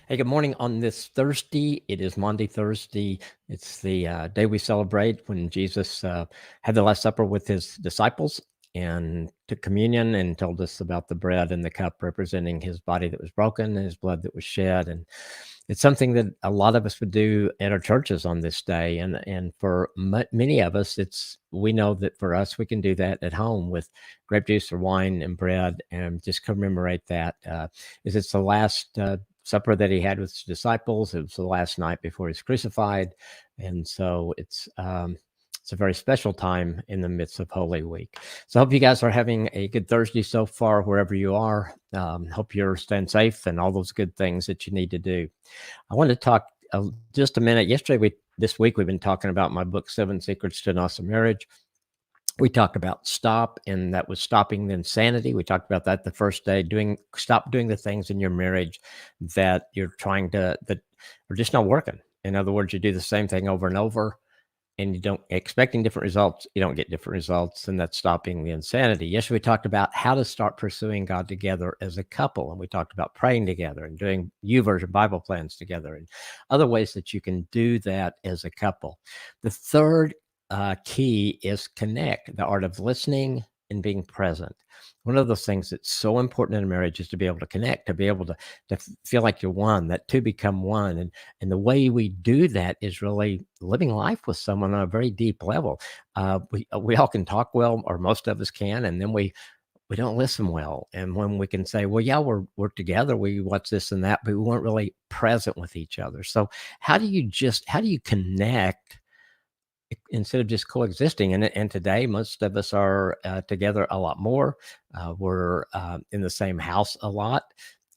Hey, good morning on this Thursday. It is Maundy Thursday. It's the day we celebrate when Jesus had the Last Supper with his disciples and took communion and told us about the bread and the cup representing his body that was broken and his blood that was shed. And it's something that a lot of us would do at our churches on this day. And for many of us, we know that for us, we can do that at home with grape juice or wine and bread and just commemorate that. It's the last supper that he had with his disciples. It was the last night before he's crucified, and so it's a very special time in the midst of Holy Week. So I hope you guys are having a good Thursday so far, wherever you are. Hope you're staying safe and all those good things that you need to do. I want to talk just a minute. This week, we've been talking about my book, 7 Secrets to an Awesome Marriage. We talked about stop, and that was stopping the insanity. We talked about that the first day, stop doing the things in your marriage that that are just not working. In other words, you do the same thing over and over and you don't expecting different results, you don't get different results, and that's stopping the insanity. Yesterday, we talked about how to start pursuing God together as a couple, and we talked about praying together and doing YouVersion Bible plans together and other ways that you can do that as a couple. The third key is connect, the art of listening and being present. One of those things that's so important in a marriage is to be able to connect, to be able to feel like you're one, that two become one. And the way we do that is really living life with someone on a very deep level. We all can talk well, or most of us can, and then we don't listen well. And when we can say, well, yeah, we're together, we watch this and that, but we weren't really present with each other. So how do you connect instead of just coexisting? And today, most of us are together a lot more. We're in the same house a lot.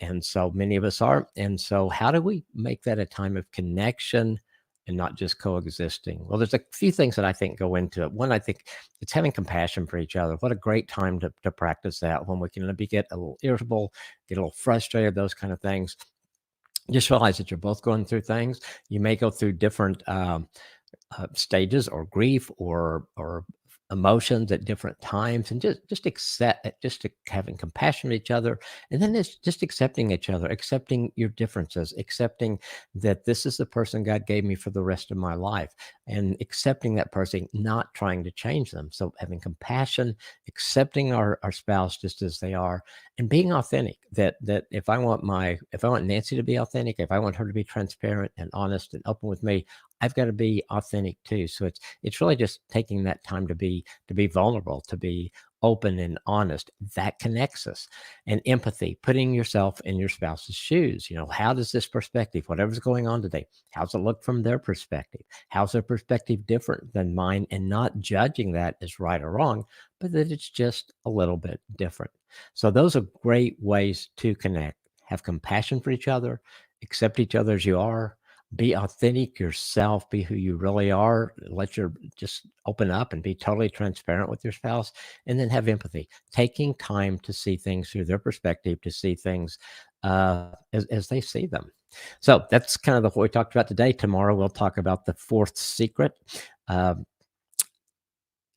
And so many of us are. And so how do we make that a time of connection and not just coexisting? Well, there's a few things that I think go into it. One, I think it's having compassion for each other. What a great time to practice that, when we can get a little irritable, get a little frustrated, those kind of things. Just realize that you're both going through things. You may go through different stages or grief or emotions at different times, and just accept it, just having compassion with each other. And then it's just accepting each other, accepting your differences, accepting that this is the person God gave me for the rest of my life, and accepting that person, not trying to change them. So having compassion, accepting our spouse just as they are, and being authentic. That if I want Nancy to be authentic, if I want her to be transparent and honest and open with me, I've got to be authentic too. So it's really just taking that time to be vulnerable, to be open and honest. That connects us. And empathy, putting yourself in your spouse's shoes. How does this perspective, whatever's going on today, how's it look from their perspective? How's their perspective different than mine? And not judging that as right or wrong, but that it's just a little bit different. So those are great ways to connect. Have compassion for each other, accept each other as you are, be authentic yourself, be who you really are, just open up and be totally transparent with your spouse, and then have empathy, taking time to see things through their perspective, to see things as they see them. So that's kind of what we talked about today. Tomorrow we'll talk about the fourth secret.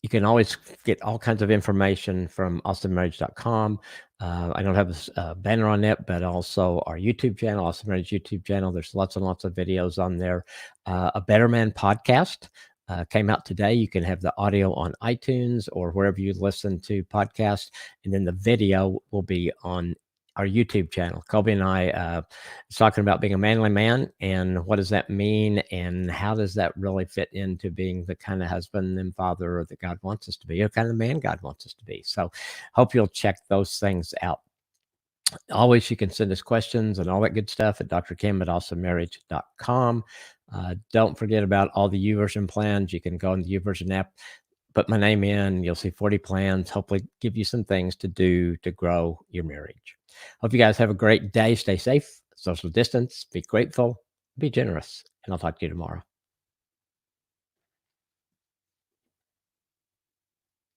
You can always get all kinds of information from awesomemarriage.com. I don't have a banner on it, but also our YouTube channel, Awesome Marriage YouTube channel. There's lots and lots of videos on there. A Better Man podcast came out today. You can have the audio on iTunes or wherever you listen to podcasts, and then the video will be on our YouTube channel. Colby and I is talking about being a manly man, and what does that mean, and how does that really fit into being the kind of husband and father that God wants us to be, or kind of man God wants us to be. So hope you'll check those things out. Always, you can send us questions and all that good stuff at drkim@awesomemarriage.com. Don't forget about all the YouVersion plans. You can go in the YouVersion app, put my name in, you'll see 40 plans, hopefully give you some things to do to grow your marriage. Hope you guys have a great day. Stay safe, social distance, be grateful, be generous, and I'll talk to you tomorrow.